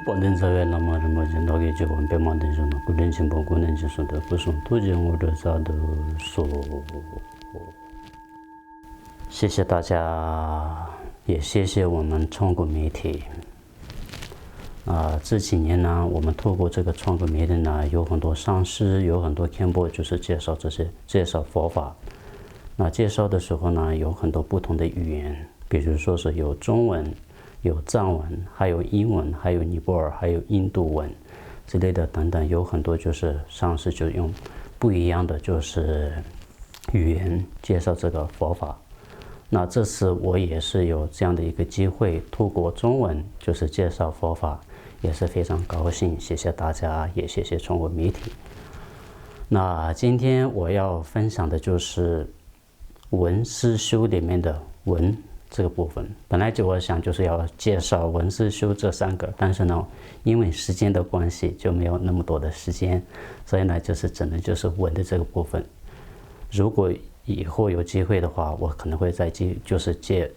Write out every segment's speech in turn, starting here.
本人在外，那么人们见到给结婚，别忙等什么，古人情不古人情说的不送途径，我的早都说。谢谢大家，也谢谢我们创国媒体。这几年呢，我们透过这个创国媒体呢，有很多上师，有很多天播，就是介绍佛法。那介绍的时候呢，有很多不同的语言，比如说是有中文、有藏文，还有英文，还有尼泊尔，还有印度文之类的等等，有很多就是上师就用不一样的就是语言介绍这个佛法。那这次我也是有这样的一个机会，透过中文就是介绍佛法，也是非常高兴。谢谢大家，也谢谢中国媒体。那今天我要分享的就是闻思修里面的闻这个部分。本来就我想就是要介绍闻思修这三个，但是呢，因为时间的关系就没有那么多的时间，所以呢，就是只能就是闻的这个部分。如果以后有机会的话，我可能会再解释这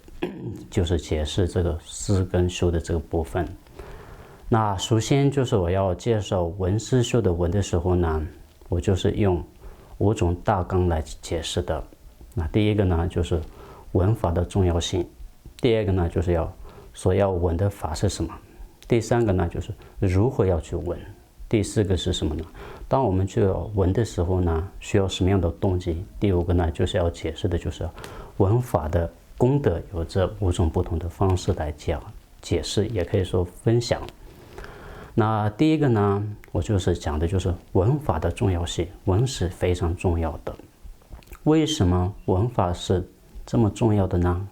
个思跟修的这个部分。那首先就是我要介绍闻思修的闻的时候呢，我就是用5种大纲来解释的。那第一个呢就是闻法的重要性，第二个呢就是所要闻的法是什么，第三个呢就是如何要去闻，第四个是什么呢？当我们去闻的时候呢，需要什么样的动机？第5个呢，就是要解释的就是闻法的功德有这5种不同的方式来解释，也可以说分享。那第一个呢，我就是讲的就是闻法的重要性，闻是非常重要的。为什么闻法是这么重要的呢？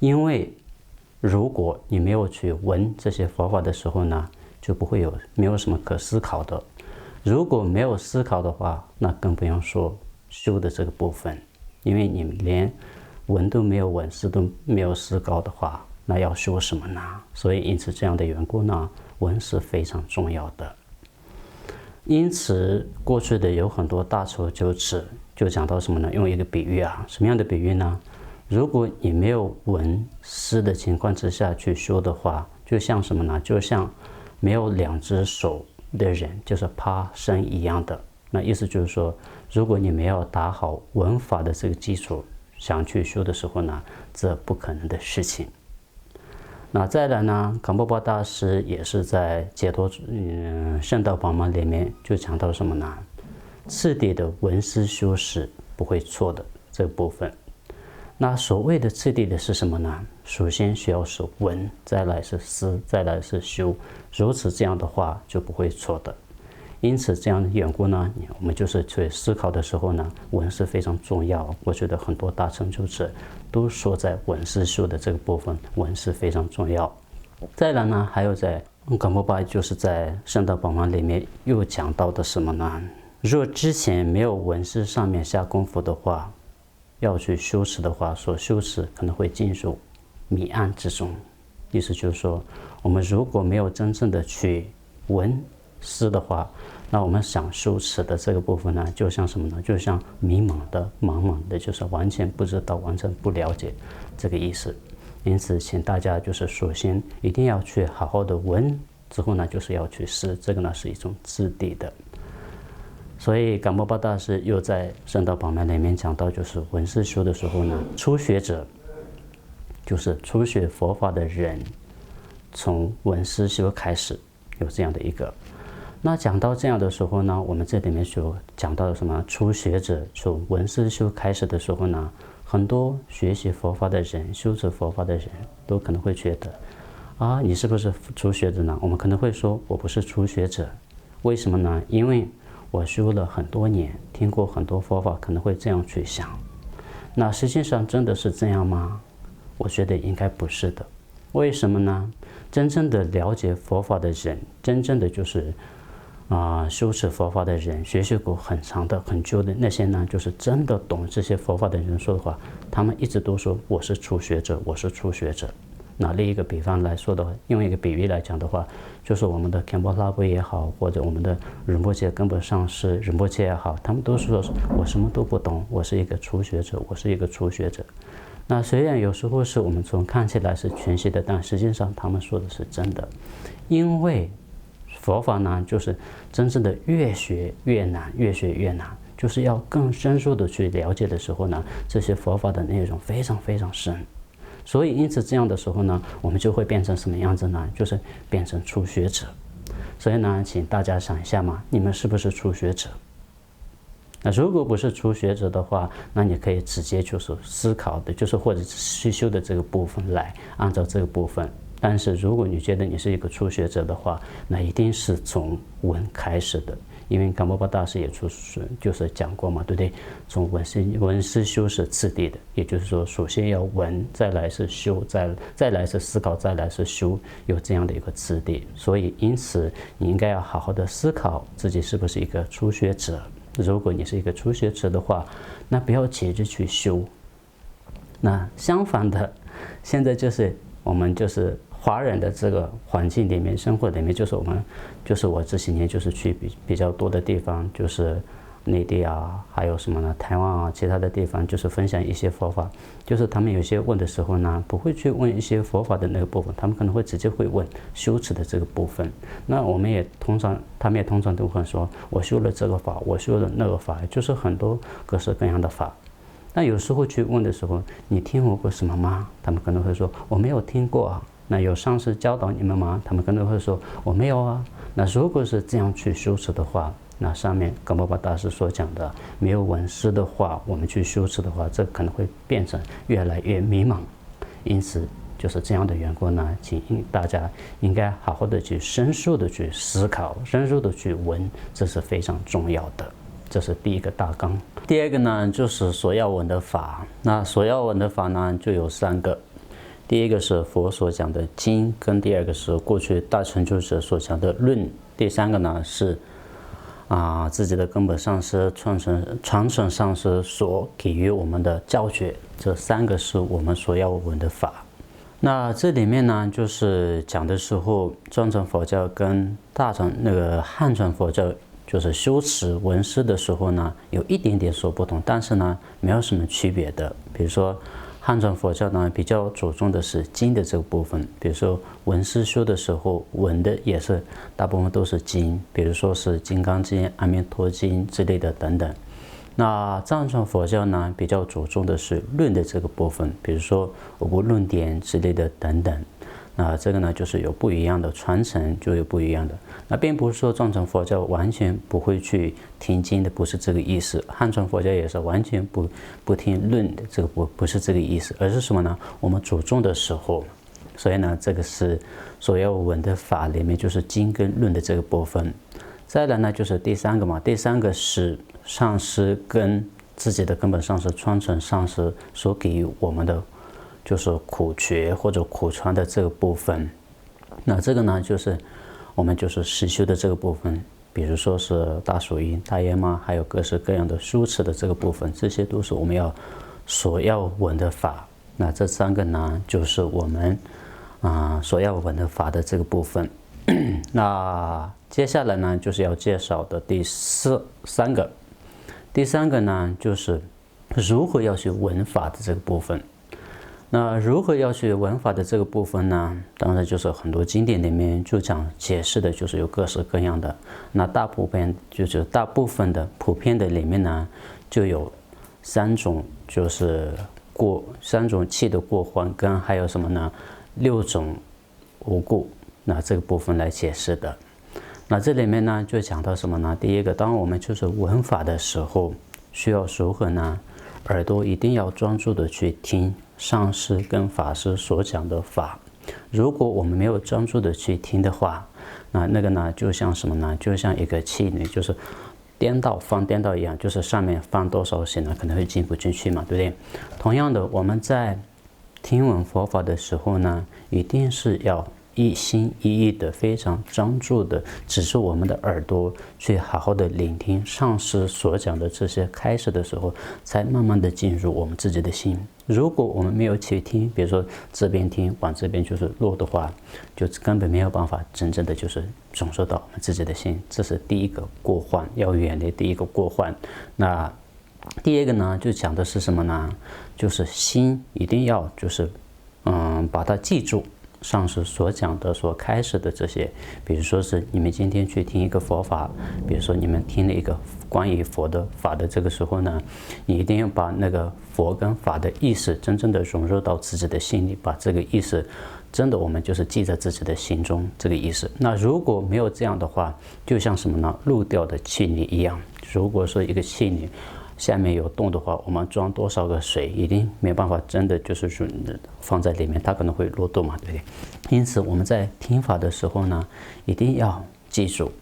因为如果你没有去闻这些佛法的时候呢，就没有什么可思考的。如果没有思考的话，那更不用说修的这个部分，因为你连闻都没有闻，思都没有思考的话，那要修什么呢？所以因此这样的缘故呢，闻是非常重要的。因此过去的有很多大仇就讲到什么呢？用一个比喻啊，什么样的比喻呢？如果你没有闻思的情况之下去修的话，就像什么呢？就像没有2只手的人，就是爬山一样的。那意思就是说，如果你没有打好闻法的这个基础，想去修的时候呢，这不可能的事情。那再来呢，冈波巴大师也是在解脱圣道法门里面就讲到什么呢？次第的闻思修是不会错的这个部分。那所谓的次第的是什么呢？首先需要是闻，再来是思，再来是修，如此这样的话就不会错的。因此这样的缘故呢，我们就是去思考的时候呢，闻是非常重要。我觉得很多大成就者都说在闻思修的这个部分，闻是非常重要。再来呢，还有在冈波巴就是在圣道法门里面又讲到的什么呢？若之前没有闻思上面下功夫的话，要去修持的话，所修持可能会进入迷暗之中。意思就是说，我们如果没有真正的去闻思的话，那我们想修持的这个部分呢，就像什么呢？就像迷茫的、茫茫的，就是完全不知道、完全不了解这个意思。因此，请大家就是首先一定要去好好的闻，之后呢，就是要去思，这个呢是一种次第的。所以冈波巴大师又在圣道法门里面讲到，就是闻思修的时候呢，初学者就是初学佛法的人，从闻思修开始有这样的一个。那讲到这样的时候呢，我们这里面所讲到的什么初学者从闻思修开始的时候呢，很多学习佛法的人、修持佛法的人都可能会觉得啊，你是不是初学者呢？我们可能会说我不是初学者，为什么呢？因为我修了很多年，听过很多佛法，可能会这样去想。那实际上真的是这样吗？我觉得应该不是的。为什么呢？真正的了解佛法的人，真正的就是修持佛法的人，学习过很长的很久的那些呢，就是真的懂这些佛法的人说的话，他们一直都说我是初学者，我是初学者。那另一个比方来说的话，用一个比喻来讲的话，就是我们的堪波拉布也好，或者我们的仁波切根本上师仁波切也好，他们都说我什么都不懂，我是一个初学者，我是一个初学者。那虽然有时候是我们从看起来是全息的，但实际上他们说的是真的，因为佛法呢，就是真正的越学越难，越学越难，就是要更深入的去了解的时候呢，这些佛法的内容非常非常深。所以因此这样的时候呢，我们就会变成什么样子呢？就是变成初学者。所以呢，请大家想一下嘛，你们是不是初学者？那如果不是初学者的话，那你可以直接就是思考的，就是或者是修的这个部分来按照这个部分。但是如果你觉得你是一个初学者的话，那一定是从闻开始的。因为冈波巴大师也就是讲过嘛，对不对？从闻思修是次第的，也就是说，首先要闻，再来是修，再来是思考，再来是修，有这样的一个次第。所以，因此你应该要好好的思考自己是不是一个初学者。如果你是一个初学者的话，那不要急着去修。那相反的，现在就是我们就是华人的这个环境里面，生活里面，就是我这些年就是去比较多的地方，就是内地啊，还有什么呢？台湾啊，其他的地方，就是分享一些佛法。就是他们有些问的时候呢，不会去问一些佛法的那个部分，他们可能会直接会问修持的这个部分。那他们也通常都会说，我修了这个法，我修了那个法，就是很多各式各样的法。那有时候去问的时候，你听过什么吗？他们可能会说我没有听过啊。那有上师教导你们吗？他们可能会说我没有啊。那如果是这样去修持的话，那上面冈波巴大师所讲的没有闻思的话，我们去修持的话，这可能会变成越来越迷茫。因此就是这样的缘故呢，请大家应该好好的去深入的去思考，深入的去闻，这是非常重要的。这是第一个大纲。第二个呢，就是所要闻的法。那所要闻的法呢，就有3个。第一个是佛所讲的经，跟第二个是过去大成就者所讲的论，第3个呢是自己的根本上师传承上师所给予我们的教诀。这3个是我们所要闻的法。那这里面呢，就是讲的时候，藏传佛教跟汉传佛教就是修持闻思的时候呢，有一点点所不同，但是呢没有什么区别的。比如说汉传佛教呢比较着重的是经的这个部分，比如说闻思修的时候，闻的也是大部分都是经，比如说是《金刚经》《阿弥陀经》之类的等等。那藏传佛教呢比较着重的是论的这个部分，比如说五部论点之类的等等。那这个呢就是有不一样的传承，就有不一样的。那并不是说藏传佛教完全不会去听经的，不是这个意思。汉传佛教也是完全不听论的，这个不是这个意思，而是什么呢？我们着重的时候，所以呢，这个是所要闻的法里面就是经跟论的这个部分。再来呢，就是第3个嘛，第3个是上师跟自己的根本上师传承上师所给予我们的。就是苦觉或者苦传的这个部分。那这个呢，就是我们就是实修的这个部分，比如说是大手印、大焰嘛，还有各式各样的修持的这个部分，这些都是我们所要闻的法。那这3个呢，就是我们所要闻的法的这个部分。那接下来呢，就是要介绍的第三个。第3个呢，就是如何要去闻法的这个部分。那如何要去闻法的这个部分呢？当然就是很多经典里面就讲解释的，就是有各式各样的。那大部分的普遍的里面呢，就有3种，就是3种气的过患，跟还有什么呢？6种无故。那这个部分来解释的。那这里面呢，就讲到什么呢？第一个，当我们就是闻法的时候，需要如何呢？耳朵一定要专注的去听上师跟法师所讲的法。如果我们没有专注的去听的话，那个呢，就像什么呢？就像一个气呢，就是放颠倒一样，就是上面放多少血呢，可能会进不进去嘛，对不对？同样的，我们在听闻佛法的时候呢，一定是要一心一意的，非常专注的，只是我们的耳朵去好好的聆听上师所讲的这些开始的时候，才慢慢的进入我们自己的心。如果我们没有去听，比如说这边听往这边就是落的话，就根本没有办法真正的就是融入到我们自己的心。这是第一个过患，要远离第一个过患。那第二个呢，就讲的是什么呢？就是心一定要把它记住。上师所讲的、所开始的这些，比如说是你们今天去听一个佛法，比如说你们听了一个关于佛的法的这个时候呢，你一定要把那个佛跟法的意识真正的融入到自己的心里，把这个意识真的我们就是记在自己的心中这个意识。那如果没有这样的话，就像什么呢？漏掉的气泥一样。如果说一个气泥下面有洞的话，我们装多少个水，一定没办法真的就是说放在里面，它可能会漏洞嘛，对不对？因此我们在听法的时候呢，一定要记住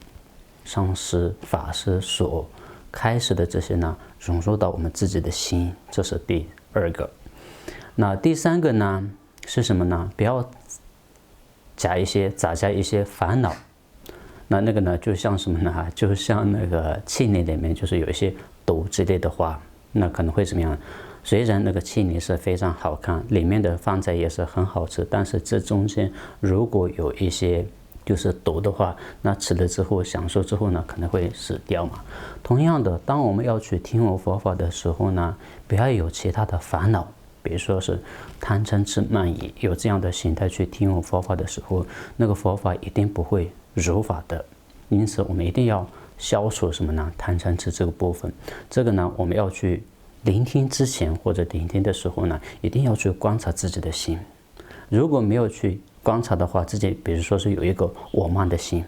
上师法师所开始的这些呢，融入到我们自己的心，这是第二个。那第三个呢是什么呢？不要杂加一些烦恼。那个呢，就像什么呢？就像那个气泥里面就是有一些斗之类的话，那可能会怎么样？虽然那个气泥是非常好看，里面的饭菜也是很好吃，但是这中间如果有一些就是斗的话，那吃了之后享受之后呢，可能会死掉嘛。同样的，当我们要去听闻佛法的时候呢，不要有其他的烦恼。比如说是贪嗔痴慢疑，有这样的心态去听闻佛法的时候，那个佛法一定不会如法的。因此我们一定要消除什么呢？贪嗔痴这个部分。这个呢，我们要去聆听之前或者聆听的时候呢，一定要去观察自己的心。如果没有去观察的话，自己比如说是有一个我慢的心。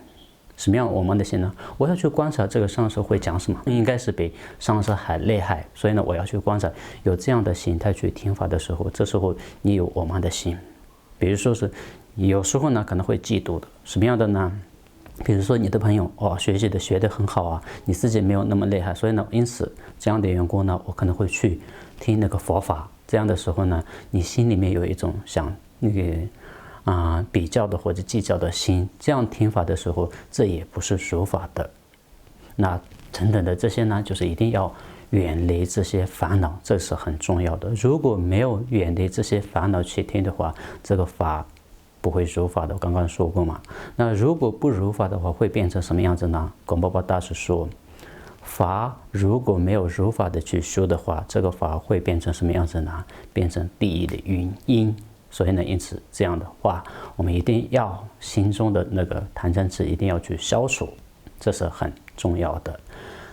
什么样我慢的心呢？我要去观察这个上师会讲什么，应该是比上师还厉害，所以呢，我要去观察。有这样的心态去听法的时候，这时候你有我慢的心。比如说是有时候呢可能会嫉妒的，什么样的呢？比如说你的朋友学得很好啊，你自己没有那么厉害，所以呢，因此这样的缘故呢，我可能会去听那个佛法。这样的时候呢，你心里面有一种想那个比较的或者计较的心，这样听法的时候，这也不是如法的。那等等的这些呢，就是一定要远离这些烦恼，这是很重要的。如果没有远离这些烦恼去听的话，这个法不会如法的。我刚刚说过嘛。那如果不如法的话，会变成什么样子呢？广巴巴大师说，法如果没有如法的去修的话，这个法会变成什么样子呢？变成地狱的因。所以呢，因此这样的话，我们一定要心中的那个贪嗔痴一定要去消除，这是很重要的。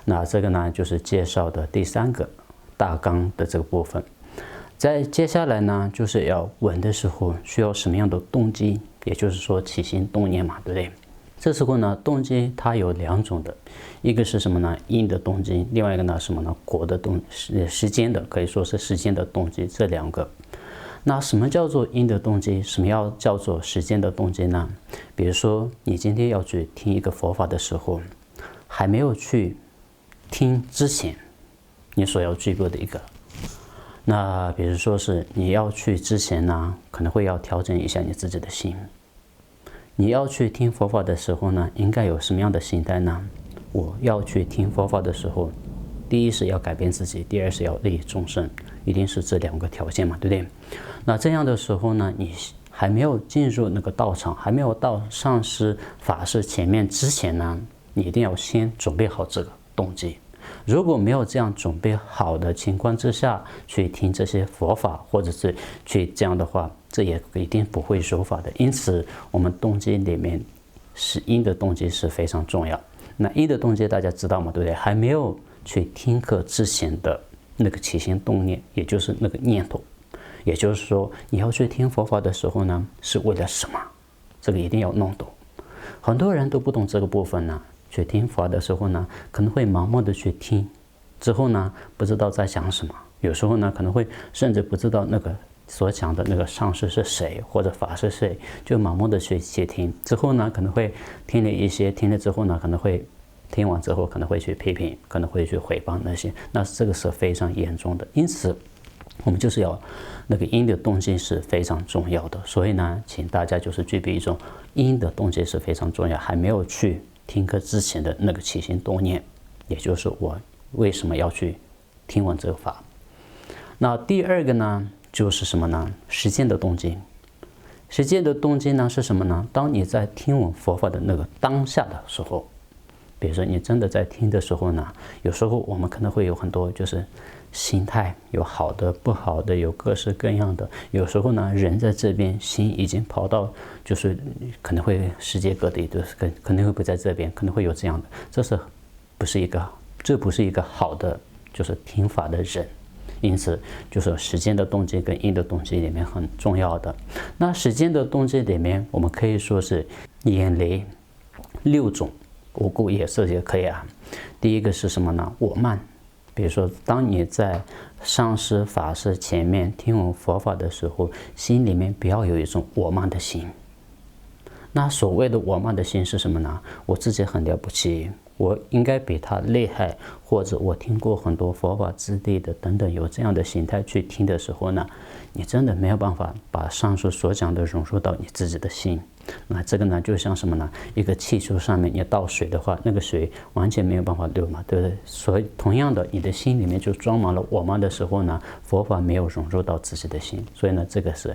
那这个呢，就是介绍的第三个大纲的这个部分。在接下来呢，就是要闻的时候需要什么样的动机，也就是说起心动念嘛，对不对？这时候呢，动机它有两种的，一个是什么呢？因的动机，另外一个呢什么呢？果的时间的，可以说是时间的动机，这两个。那什么叫做因的动机？什么叫做时间的动机呢？比如说，你今天要去听一个佛法的时候，还没有去听之前，你所要具备的一个。那比如说是你要去之前呢，可能会要调整一下你自己的心。你要去听佛法的时候呢，应该有什么样的心态呢？我要去听佛法的时候，第一是要改变自己，第二是要利益众生，一定是这两个条件嘛，对不对？那这样的时候呢，你还没有进入那个道场，还没有到上师法师前面之前呢，你一定要先准备好这个动机。如果没有这样准备好的情况之下去听这些佛法，或者是去这样的话，这也一定不会如法的。因此我们动机里面是因的动机是非常重要。那因的动机大家知道吗？对不对？还没有去听课之前的那个起心动念，也就是那个念头，也就是说你要去听佛法的时候呢，是为了什么？这个一定要弄懂。很多人都不懂这个部分呢，去听佛的时候呢，可能会盲目的去听，之后呢不知道在讲什么，有时候呢可能会甚至不知道那个所讲的那个上师是谁或者法是谁，就盲目的去听，之后呢可能会听了之后呢，可能会听完之后可能会去批评，可能会去诽谤那些，那这个是非常严重的。因此我们就是要那个因的动机是非常重要的。所以呢，请大家就是具备一种因的动机是非常重要，还没有去听课之前的那个起心动念，也就是我为什么要去听闻这个法。那第二个呢，就是什么呢？实践的动机。实践的动机呢是什么呢？当你在听闻佛法的那个当下的时候，比如说你真的在听的时候呢，有时候我们可能会有很多就是心态，有好的不好的，有各式各样的。有时候呢，人在这边，心已经跑到就是可能会世界各地，就是可能会不在这边，可能会有这样的，这不是一个好的就是听法的人。因此，就是时间的动机跟因的动机里面很重要的。那时间的动机里面，我们可以说是远离6种无故也是也可以啊。第一个是什么呢？我慢。比如说，当你在上师法师前面听闻佛法的时候，心里面不要有一种我慢的心。那所谓的我慢的心是什么呢？我自己很了不起，我应该比他厉害，或者我听过很多佛法之类的等等，有这样的心态去听的时候呢，你真的没有办法把上述所讲的融入到你自己的心。那这个呢，就像什么呢？一个气球上面你倒水的话，那个水完全没有办法流嘛，对不对？所以同样的，你的心里面就装满了我慢的时候呢，佛法没有融入到自己的心。所以呢，这个是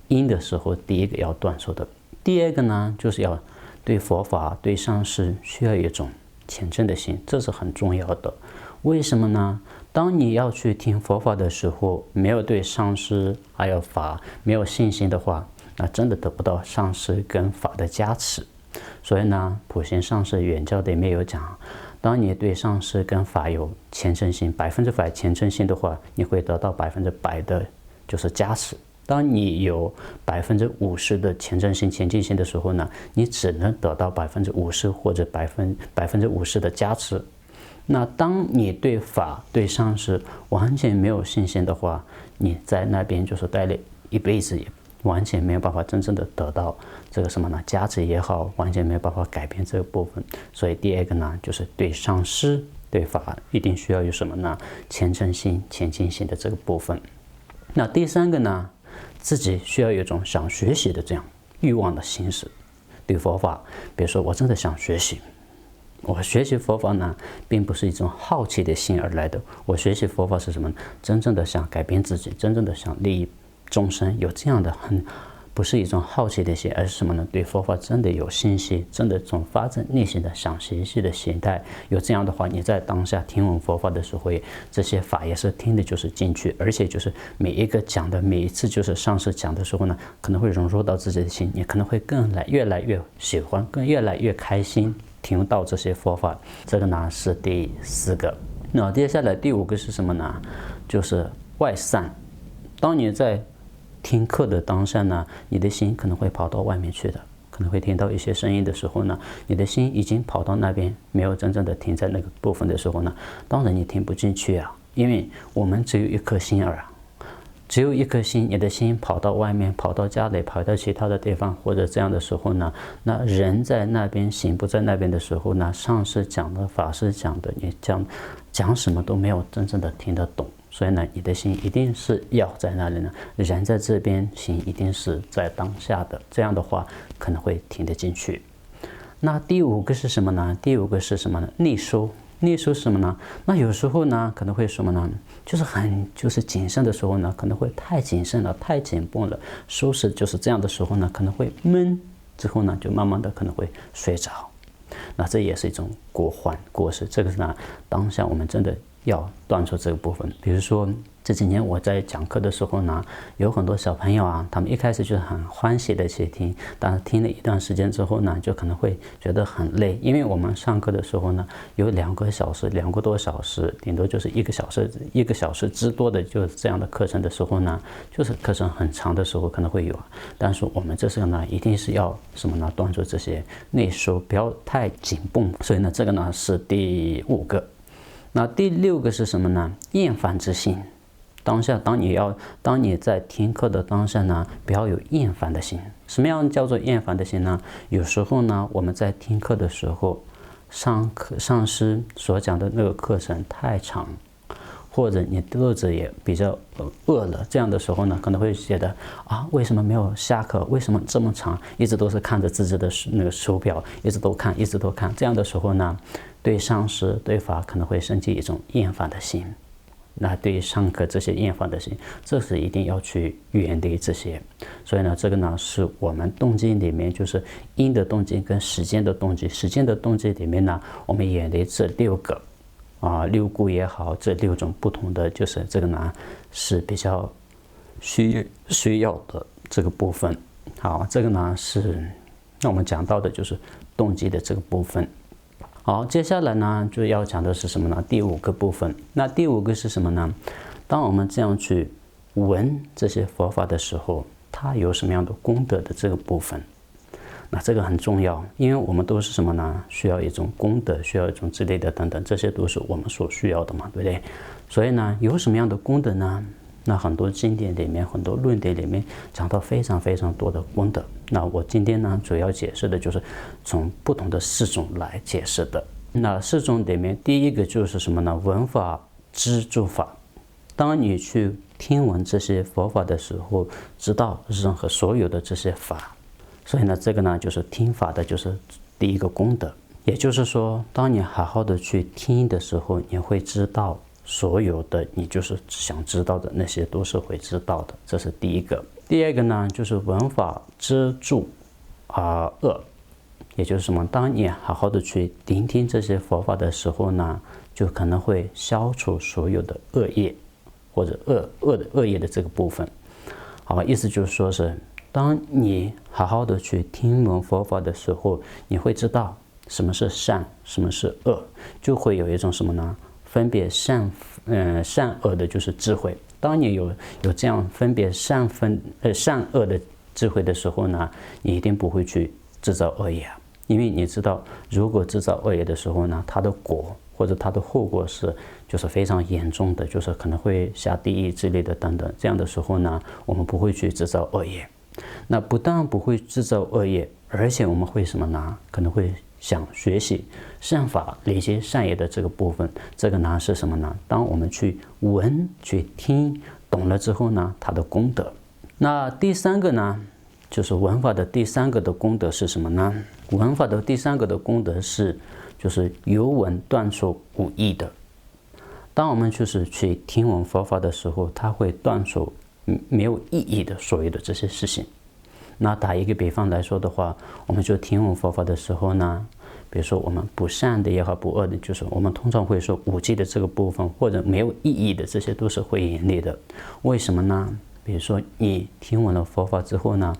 因的时候第一个要断除的。第二个呢，就是要对佛法、对上师需要一种虔诚的心，这是很重要的。为什么呢？当你要去听佛法的时候，没有对上师还有法没有信心的话，那真的得不到上师跟法的加持。所以呢，普贤上师原教里面有讲，当你对上师跟法有虔诚心，100%虔诚心的话，你会得到100%的就是加持。当你有50%的虔诚心、虔敬心的时候呢，你只能得到50%或者50%的加持。那当你对法、对上师完全没有信心的话，你在那边就是待了一辈子，也完全没有办法真正的得到这个什么呢？加持也好，完全没有办法改变这个部分。所以第二个呢，就是对上师、对法一定需要有什么呢？虔诚心、虔敬心的这个部分。那第三个呢？自己需要有一种想学习的这样欲望的心思，对佛法，比如说我真的想学习，我学习佛法呢，并不是一种好奇的心而来的。我学习佛法是什么？真正的想改变自己，真正的想利益众生，有这样的不是一种好奇的心，而是什么呢？对佛法真的有信心，真的从发自内心的想学习的心态。有这样的话，你在当下听闻佛法的时候，这些法也是听的就是进去，而且就是每一个讲的每一次就是上师讲的时候呢，可能会融入到自己的心，你可能会越来越喜欢，越来越开心听到这些佛法。这个呢是第4个。那接下来第5个是什么呢？就是外散。当你在听课的当下呢，你的心可能会跑到外面去的，可能会听到一些声音的时候呢，你的心已经跑到那边，没有真正的停在那个部分的时候呢，当然你听不进去啊，因为我们只有一颗心耳啊，只有一颗心，你的心跑到外面，跑到家里，跑到其他的地方，或者这样的时候呢，那人在那边，心不在那边的时候呢，上师讲的、法师讲的，你讲什么都没有真正的听得懂。所以呢，你的心一定是要在那里呢，人在这边，心一定是在当下的。这样的话，可能会听得进去。那第5个是什么呢？第5个是什么呢？内收。内收是什么呢？那有时候呢，可能会什么呢？就是谨慎的时候呢，可能会太谨慎了，太紧绷了。收拾就是这样的时候呢，可能会闷，之后呢，就慢慢的可能会睡着。那这也是一种过失。这个呢，当下我们真的要断除这个部分。比如说这几年我在讲课的时候呢，有很多小朋友啊，他们一开始就是很欢喜的去听，但是听了一段时间之后呢，就可能会觉得很累，因为我们上课的时候呢，有2个小时、2个多小时，顶多就是1个小时之多的，就是这样的课程的时候呢，就是课程很长的时候可能会有，但是我们这时候呢，一定是要什么呢？断除这些内收，不要太紧绷。所以呢，这个呢是第5个。那第6个是什么呢？厌烦之心。当下，当你在听课的当下呢，不要有厌烦的心。什么样叫做厌烦的心呢？有时候呢，我们在听课的时候，上师所讲的那个课程太长，或者你肚子也比较饿了，这样的时候呢，可能会觉得啊，为什么没有下课？为什么这么长？一直都是看着自己的那个手表，一直都看。这样的时候呢，对上师对法可能会升起一种厌烦的心。那对于上课这些厌烦的事情，这是一定要去远离这些。所以呢，这个呢是我们动机里面就是因的动机跟时间的动机。时间的动机里面呢，我们远离这6个6故也好，这6种不同的，就是这个呢是比较需要的这个部分。好，这个呢是那我们讲到的就是动机的这个部分。好，接下来呢就要讲的是什么呢？第5个部分。那第5个是什么呢？当我们这样去闻这些佛法的时候，它有什么样的功德的这个部分。那这个很重要，因为我们都是什么呢？需要一种功德，需要一种之类的等等，这些都是我们所需要的嘛，对不对？所以呢，有什么样的功德呢？那很多经典里面，很多论点里面讲到非常非常多的功德。那我今天呢，主要解释的就是从不同的4种来解释的。那4种里面，第一个就是什么呢？闻法知诸法。当你去听闻这些佛法的时候，知道任何所有的这些法。所以呢，这个呢就是听法的，就是第一个功德。也就是说，当你好好的去听的时候，你会知道所有的你就是想知道的那些都是会知道的，这是第一个。第二个呢，就是闻法知诸恶，也就是什么？当你好好的去聆听这些佛法的时候呢，就可能会消除所有的恶业，或者恶业的这个部分。好，意思就是说是，当你好好的去听闻佛法的时候，你会知道什么是善，什么是恶，就会有一种什么呢？分别善恶的就是智慧。当你有这样分别善恶的智慧的时候呢，你一定不会去制造恶业，因为你知道，如果制造恶业的时候呢，它的果或者它的后果就是非常严重的，就是可能会下地狱之类的等等。这样的时候呢，我们不会去制造恶业。那不但不会制造恶业，而且我们会什么呢？可能会想学习善法，理解善业的这个部分。这个呢是什么呢？当我们去闻、去听懂了之后呢，它的功德。那第3个呢，就是闻法的第3个的功德是什么呢？闻法的第3个的功德就是由闻断除无益的。当我们就是去听闻佛法的时候，它会断除没有意义的所有的这些事情。那打一个比方来说的话，我们就听闻佛法的时候呢，比如说我们不善的也好，不恶的，就是我们通常会说无记的这个部分，或者没有意义的，这些都是会远离的。为什么呢？比如说你听闻了佛法之后呢，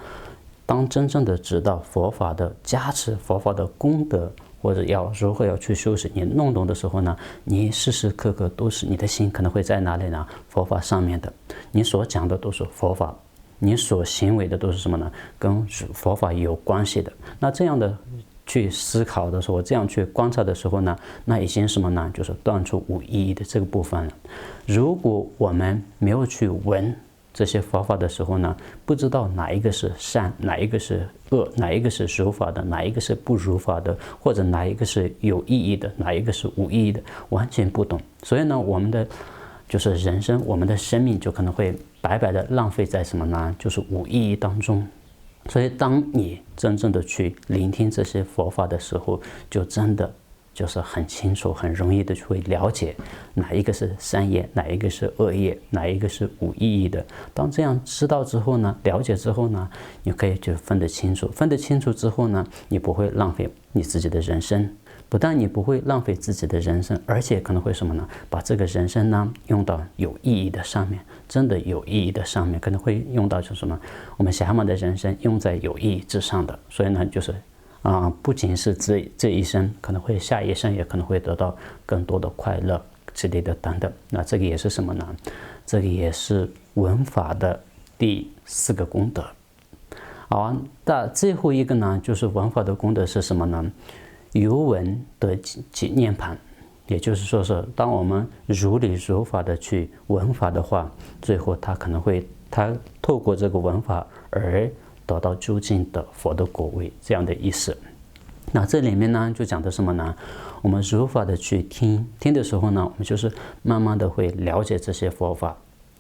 当真正的知道佛法的加持、佛法的功德，或者如何要去修持，你弄懂的时候呢，你时时刻刻都是你的心可能会在哪里呢？佛法上面的，你所讲的都是佛法，你所行为的都是什么呢？跟佛法有关系的。那这样的去思考的时候，这样去观察的时候呢，那已经什么呢？就是断除无意义的这个部分了。如果我们没有去闻这些佛法的时候呢，不知道哪一个是善，哪一个是恶，哪一个是如法的，哪一个是不如法的，或者哪一个是有意义的，哪一个是无意义的，完全不懂。所以呢，我们的就是人生，我们的生命就可能会白白的浪费在什么呢？就是无意义当中。所以当你真正的去聆听这些佛法的时候，就真的就是很清楚、很容易的去会了解哪一个是善业，哪一个是恶业，哪一个是无意义的。当这样知道之后呢，了解之后呢，你可以就分得清楚。分得清楚之后呢，你不会浪费你自己的人生。不但你不会浪费自己的人生，而且可能会什么呢？把这个人生呢用到有意义的上面，真的有意义的上面，可能会用到就是什么？我们想要的人生用在有意义之上的。所以呢，就是不仅是这一生，可能会下一生也可能会得到更多的快乐之类的等等。那这个也是什么呢？这个也是闻法的第4个功德。好，那最后一个呢，就是闻法的功德是什么呢？由闻得涅槃。也就是说是当我们如理如法的去闻法的话，最后他透过这个闻法而得到究竟的佛的果位，这样的意思。那这里面呢就讲的什么呢？我们如法的去听的时候呢，我们就是慢慢的会了解这些佛法，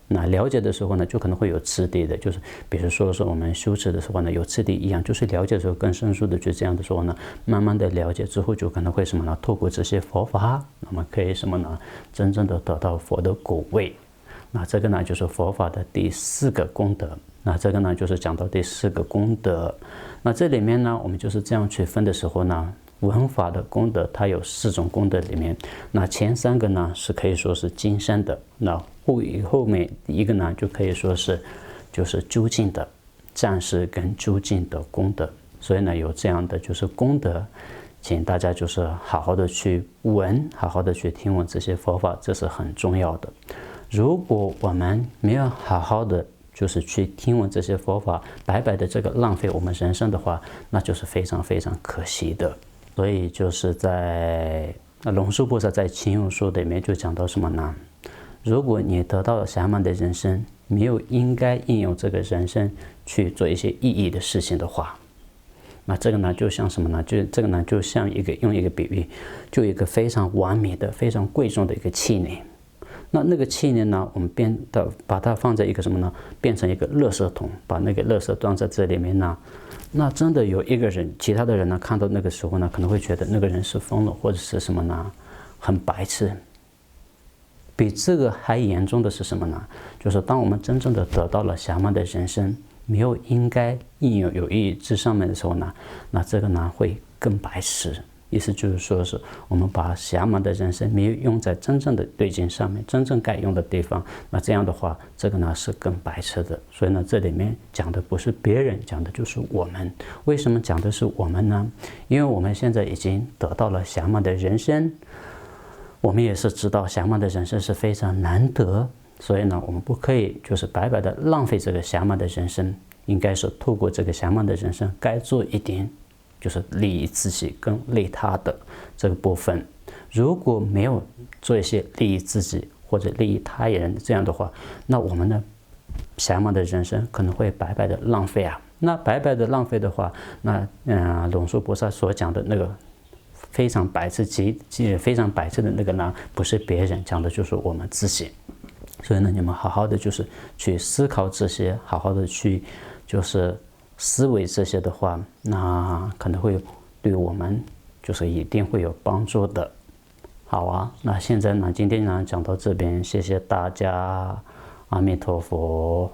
那了解的时候呢，就可能会有次第的，就是比如说是我们修持的时候呢，有次第一样，就是了解的时候更深入的，就这样的时候呢，慢慢的了解之后，就可能会什么呢？透过这些佛法，那么可以什么呢？真正的得到佛的果位。那这个呢，就是佛法的第4个功德。那这个呢，就是讲到第4个功德。那这里面呢，我们就是这样去分的时候呢，闻法的功德，它有4种功德里面，那前3个呢是可以说是今生的，那后面一个呢就可以说是就是究竟的，暂时跟究竟的功德。所以呢，有这样的就是功德，请大家就是好好的去闻，好好的去听闻这些佛法，这是很重要的。如果我们没有好好的就是去听闻这些佛法，白白的这个浪费我们人生的话，那就是非常非常可惜的。所以就是在龙树菩萨在情有说里面就讲到什么呢？如果你得到了暇满的人生，没有应该应用这个人生去做一些意义的事情的话，那这个呢就像什么呢？就这个呢就像用一个比喻，就一个非常完美的、非常贵重的一个器皿。那个器皿呢，我们把它放在一个什么呢？变成一个垃圾桶，把那个垃圾装在这里面呢。那真的有一个人，其他的人呢，看到那个时候呢，可能会觉得那个人是疯了，或者是什么呢？很白痴。比这个还严重的是什么呢？就是当我们真正的得到了暇满的人生，没有应该应有有意义之上面的时候呢，那这个呢会更白痴。意思就是说，是我们把暇满的人生没有用在真正的对境上面，真正该用的地方，那这样的话，这个呢是更白痴的。所以呢，这里面讲的不是别人，讲的就是我们。为什么讲的是我们呢？因为我们现在已经得到了暇满的人生，我们也是知道暇满的人生是非常难得，所以呢，我们不可以就是白白的浪费这个暇满的人生，应该是透过这个暇满的人生，该做一点。就是利益自己跟利他的这个部分，如果没有做一些利益自己或者利益他人这样的话，那我们的暇满的人生可能会白白的浪费啊。那白白的浪费的话，那龙树菩萨所讲的那个非常白痴非常白痴的那个呢，不是别人讲的，就是我们自己。所以呢，你们好好的就是去思考这些，好好的去就是思维这些的话，那可能会对我们就是一定会有帮助的。好啊，那现在呢，今天呢讲到这边，谢谢大家，阿弥陀佛。